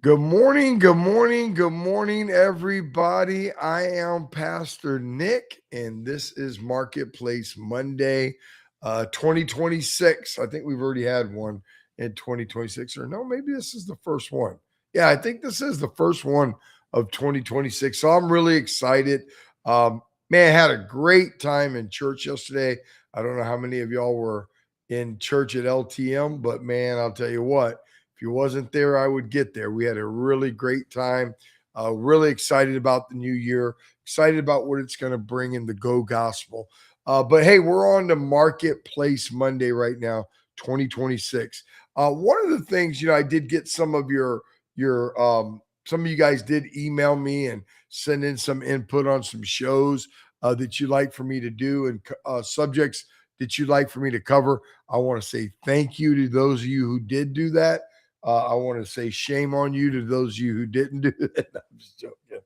Good morning, good morning, good morning, everybody. I am Pastor Nick, and this is Marketplace Monday, 2026. I think we've already had one in 2026, or no, maybe this is the first one. Yeah, I think this is the first one of 2026. So I'm really excited. Um, Man, I had a great time in church yesterday. I don't know how many of y'all were in church at LTM, but man, I'll tell you what. If you wasn't there, I would get there. We had a really great time. Really excited about the new year. Excited about what it's going to bring in the Go Gospel. But hey, we're on the Marketplace Monday right now, 2026. One of the things, I did get some of you guys did email me and send in some input on some shows that you'd like for me to do and subjects that you'd like for me to cover. I want to say thank you to those of you who did do that. I want to say shame on you to those of you who didn't do it. I'm just joking.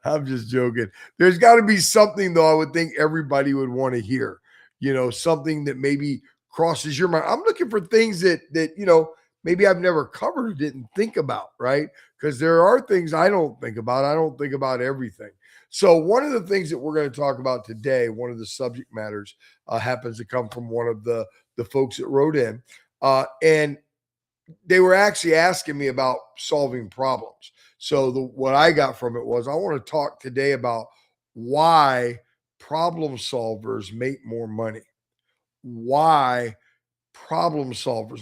I'm just joking. There's got to be something though. I would think everybody would want to hear. Something that maybe crosses your mind. I'm looking for things that maybe I've never covered or didn't think about. Right? Because there are things I don't think about. I don't think about everything. So one of the things that we're going to talk about today, one of the subject matters, happens to come from one of the folks that wrote in, and they were actually asking me about solving problems. So what I got from it was I want to talk today about why problem solvers make more money. Why problem solvers,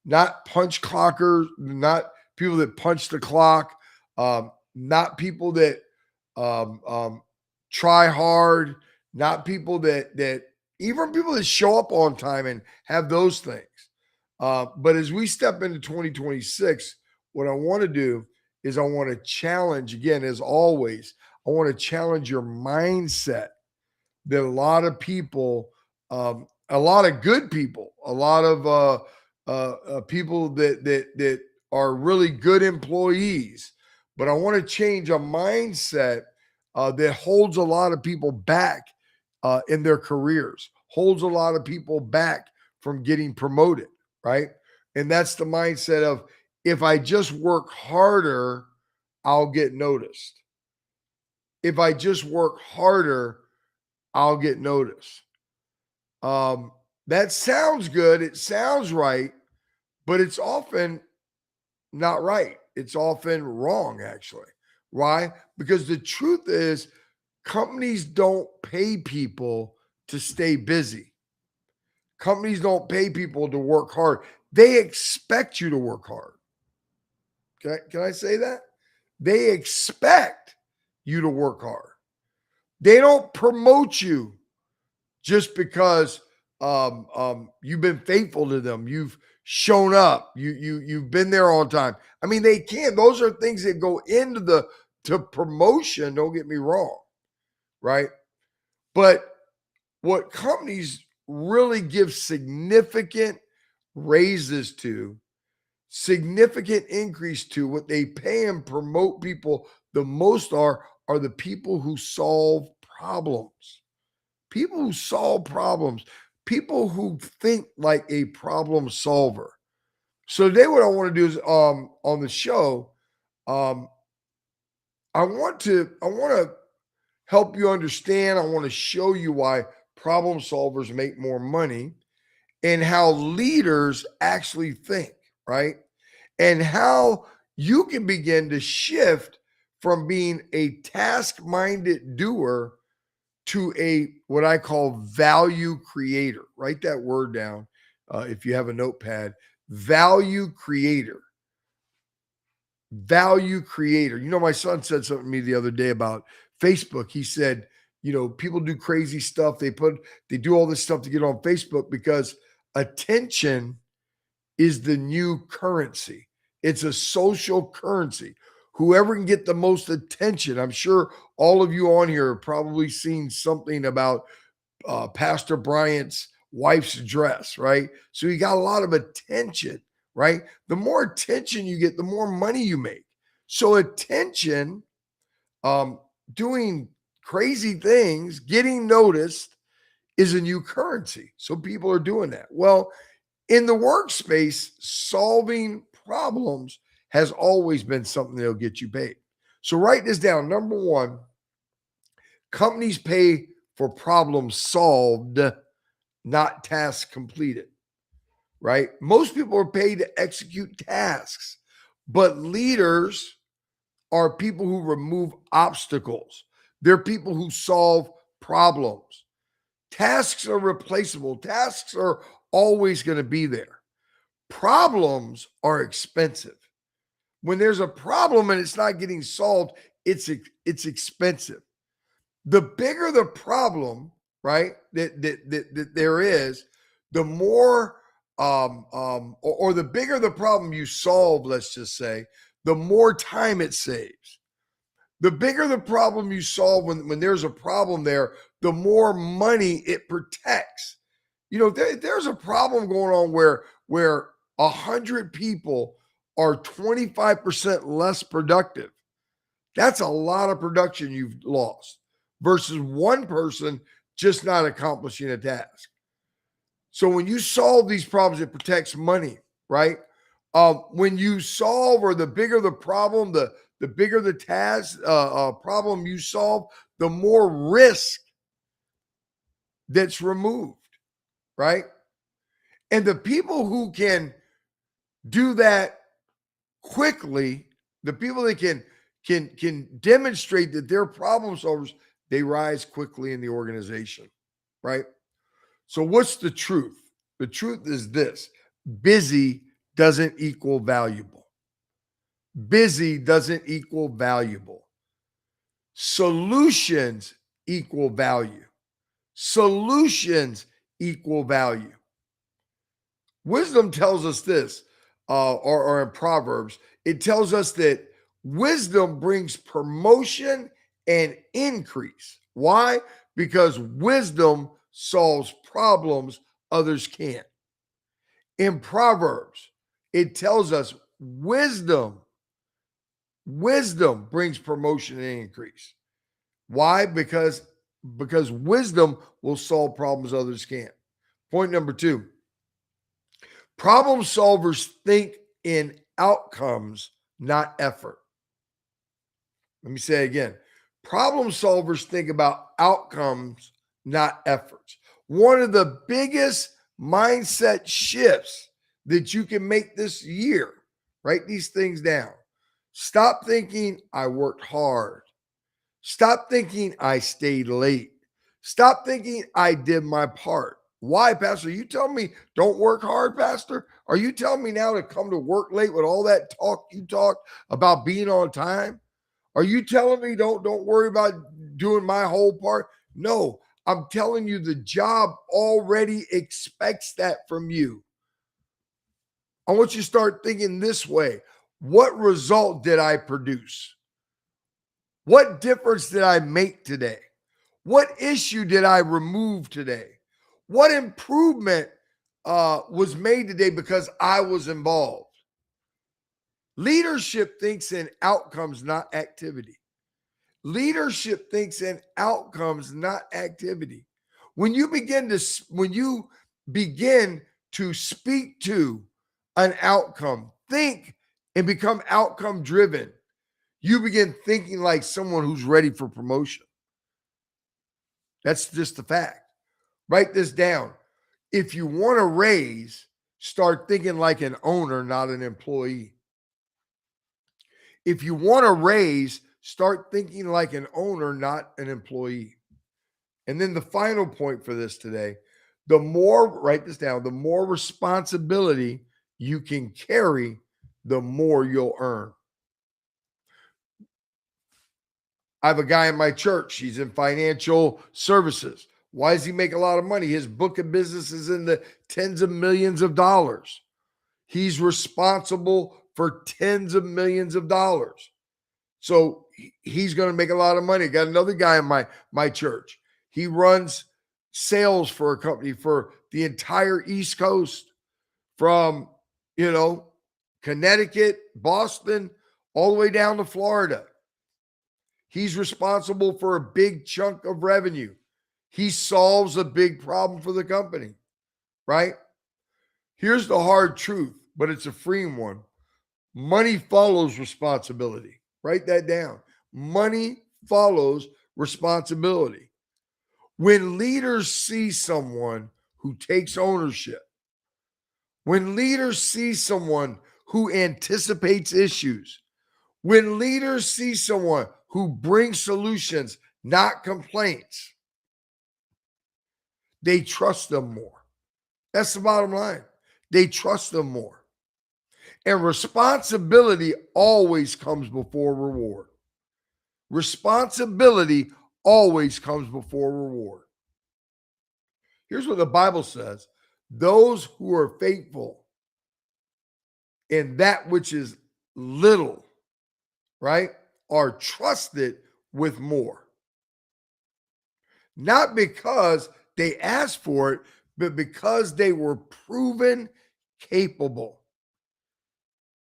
not punch clockers, not people that punch the clock, not people that um, um, try hard, not people that even people that show up on time and have those things. But as we step into 2026, what I want to do is I want to challenge, again, as always, I want to challenge your mindset that a lot of good people, a lot of people that are really good employees, but I want to change a mindset that holds a lot of people back in their careers, holds a lot of people back from getting promoted, right? And that's the mindset of if I just work harder, I'll get noticed. If I just work harder, I'll get noticed. Um, that sounds good. It sounds right, but it's often not right. It's often wrong, actually. Why? Because the truth is, companies don't pay people to stay busy. Companies don't pay people to work hard. They expect you to work hard. Can I say that? They expect you to work hard. They don't promote you just because you've been faithful to them. You've shown up. You've been there on time. I mean, they can. Those are things that go into the to promotion. Don't get me wrong, right? But what companies really give significant raises to, significant increase to, what they pay and promote people the most are the people who solve problems. People who solve problems, people who think like a problem solver. So today, what I want to do is on the show, um, I want to help you understand. I want to show you why problem solvers make more money and how leaders actually think, right? And how you can begin to shift from being a task-minded doer to a what I call value creator. Write that word down if you have a notepad. Value creator. Value creator. My son said something to me the other day about Facebook. He said, people do crazy stuff. They do all this stuff to get on Facebook because attention is the new currency. It's a social currency. Whoever can get the most attention. I'm sure all of you on here have probably seen something about Pastor Bryant's wife's dress, right? So you got a lot of attention, right? The more attention you get, the more money you make. So attention, um, doing crazy things, getting noticed is a new currency. So people are doing that. Well, in the workspace, solving problems has always been something that'll get you paid. So write this down. Number one, companies pay for problems solved, not tasks completed, right? Most people are paid to execute tasks, but leaders are people who remove obstacles. They're people who solve problems. Tasks are replaceable. Tasks are always going to be there. Problems are expensive. When there's a problem and it's not getting solved, it's expensive. The bigger the problem, right, that there is, the more or the bigger the problem you solve, let's just say, the more time it saves. The bigger the problem you solve when there's a problem there, the more money it protects. You know, there's a problem going on where 100 people are 25% less productive. That's a lot of production you've lost versus one person just not accomplishing a task. So when you solve these problems, it protects money, right? When you solve, or the bigger the problem, the bigger the task problem you solve, the more risk that's removed, right? And the people who can do that quickly, the people that can demonstrate that they're problem solvers, they rise quickly in the organization, right? So what's the truth? The truth is this: busy doesn't equal valuable. Busy doesn't equal valuable. Solutions equal value. Solutions equal value. Wisdom tells us this, or in Proverbs, it tells us that wisdom brings promotion and increase. Why? Because wisdom solves problems others can't. In Proverbs, it tells us wisdom brings promotion and increase. Why? Because wisdom will solve problems others can't. Point number two: problem solvers think in outcomes, not effort. Let me say it again. Problem solvers think about outcomes, not efforts. One of the biggest mindset shifts that you can make this year, write these things down. Stop thinking I worked hard. Stop thinking I stayed late. Stop thinking I did my part. Why, Pastor? You telling me don't work hard, Pastor? Are you telling me now to come to work late with all that talk you talked about being on time? Are you telling me don't worry about doing my whole part? No, I'm telling you the job already expects that from you. I want you to start thinking this way: what result did I produce? What difference did I make today? What issue did I remove today? What improvement was made today because I was involved? Leadership thinks in outcomes, not activity. Leadership thinks in outcomes, not activity. When you begin to speak to an outcome, think and become outcome driven, you begin thinking like someone who's ready for promotion. That's just the fact. Write this down. If you want a raise, start thinking like an owner, not an employee. If you want a raise, start thinking like an owner, not an employee. And then the final point for this today: the more, write this down, the more responsibility you can carry, the more you'll earn. I have a guy in my church. He's in financial services. Why does he make a lot of money? His book of business is in the tens of millions of dollars. He's responsible for tens of millions of dollars. So he's going to make a lot of money. Got another guy in my church. He runs sales for a company for the entire East Coast, from, Connecticut, Boston, all the way down to Florida. He's responsible for a big chunk of revenue. He solves a big problem for the company, right? Here's the hard truth, but it's a freeing one. Money follows responsibility. Write that down. Money follows responsibility. When leaders see someone who takes ownership, when leaders see someone who anticipates issues, when leaders see someone who brings solutions, not complaints, they trust them more. That's the bottom line. They trust them more. And responsibility always comes before reward. Responsibility always comes before reward. Here's what the Bible says: those who are faithful in that which is little, right, are trusted with more. Not because they asked for it, but because they were proven capable.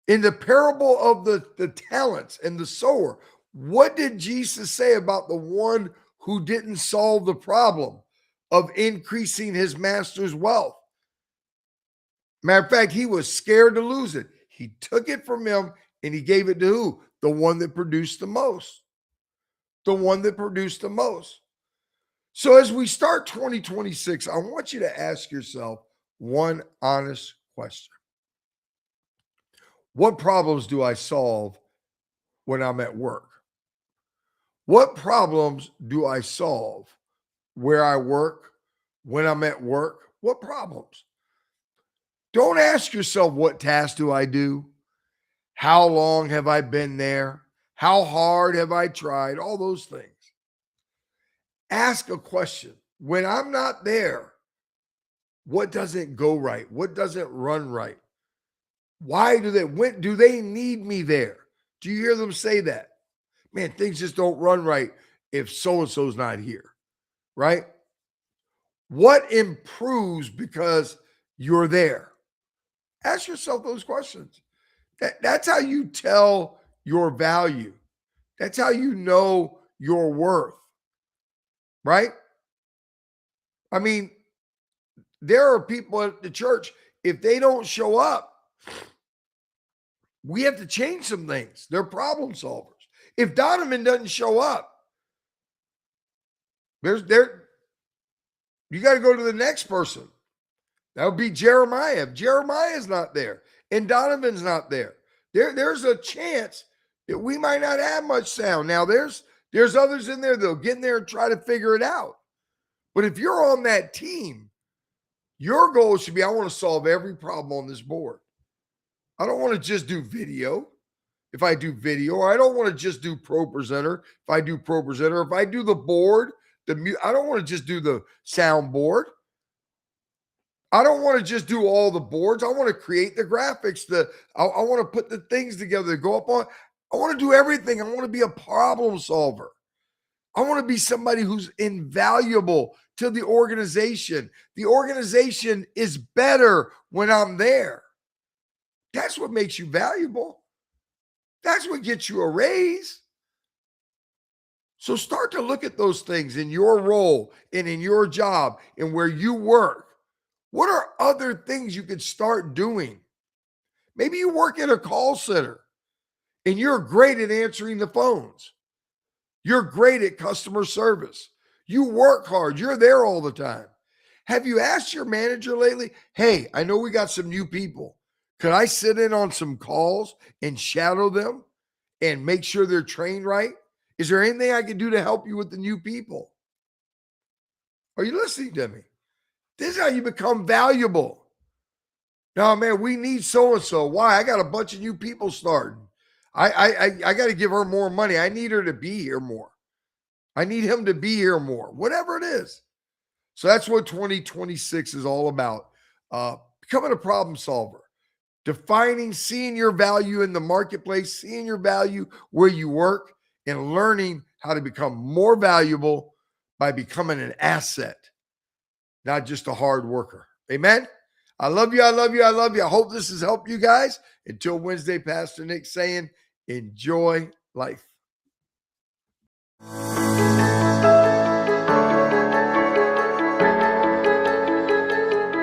In the parable of the talents and the sower, what did Jesus say about the one who didn't solve the problem of increasing his master's wealth? Matter of fact, he was scared to lose it. He took it from him and he gave it to who? The one that produced the most. The one that produced the most. So as we start 2026, I want you to ask yourself one honest question. What problems do I solve when I'm at work? What problems do I solve where I work, when I'm at work? What problems? Don't ask yourself, what tasks do I do? How long have I been there? How hard have I tried? All those things. Ask a question. When I'm not there, what doesn't go right? What doesn't run right? Why do they, when do they need me there? Do you hear them say that? Man, things just don't run right if so-and-so's not here, right? What improves because you're there? Ask yourself those questions. That's how you tell your value. That's how you know your worth, right? I mean, there are people at the church, if they don't show up, we have to change some things. They're problem solvers. If Donovan doesn't show up, you got to go to the next person. That would be Jeremiah. If Jeremiah's not there and Donovan's not there, there's a chance that we might not have much sound. Now, there's others in there that'll get in there and try to figure it out. But if you're on that team, your goal should be, I want to solve every problem on this board. I don't want to just do video. If I do video, or I don't want to just do Pro Presenter. If I do Pro Presenter, if I do the board, I don't want to just do the sound board. I don't want to just do all the boards. I want to create the graphics. I want to put the things together to go up on. I want to do everything. I want to be a problem solver. I want to be somebody who's invaluable to the organization. The organization is better when I'm there. That's what makes you valuable. That's what gets you a raise. So start to look at those things in your role and in your job and where you work. What are other things you could start doing? Maybe you work at a call center and you're great at answering the phones. You're great at customer service. You work hard. You're there all the time. Have you asked your manager lately, hey, I know we got some new people. Could I sit in on some calls and shadow them and make sure they're trained right? Is there anything I can do to help you with the new people? Are you listening to me? This is how you become valuable. Now, man, we need so-and-so. Why? I got a bunch of new people starting. I got to give her more money. I need her to be here more. I need him to be here more, whatever it is. So that's what 2026 is all about. Becoming a problem solver, defining, seeing your value in the marketplace, seeing your value where you work, and learning how to become more valuable by becoming an asset, not just a hard worker. Amen. I love you. I love you. I love you. I hope this has helped you guys. Until Wednesday, Pastor Nick saying, enjoy life.